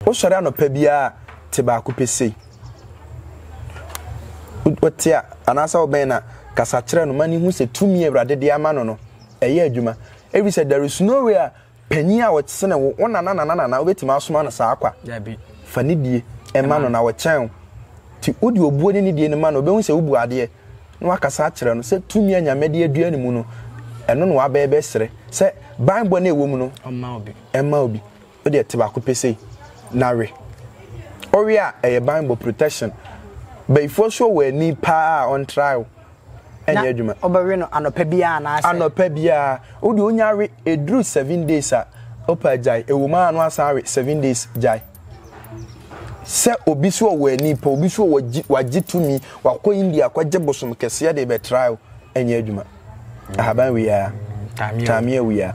o sori anopa bia te ba ko pese wotia anasa oben na kasa kire no mani hu se tumi Awurade de ama no no eye adwuma every said there is no way panyi a wotse na wo na obetima asoma na saa akwa fani die ema no na wo chen ti odi obuo ni die ni ma no obehu se ubu ade na wakasa kire no se tumi anyamede adua ni mu no eno no abebe sere se Bible na ewo mu no ema obi odi etiba ko pese nare oria Bible protection before show we ni pa on trial enya adwuma obawe no anopa bia na ase anopa bia odi onyare edru 7 days a opa jai ewo ma no asare 7 days jai se obi so we ni pa obi so waji tumi wakọ India kwaje bosom kese de be trial enya adwuma ahaban we ya tamia we ya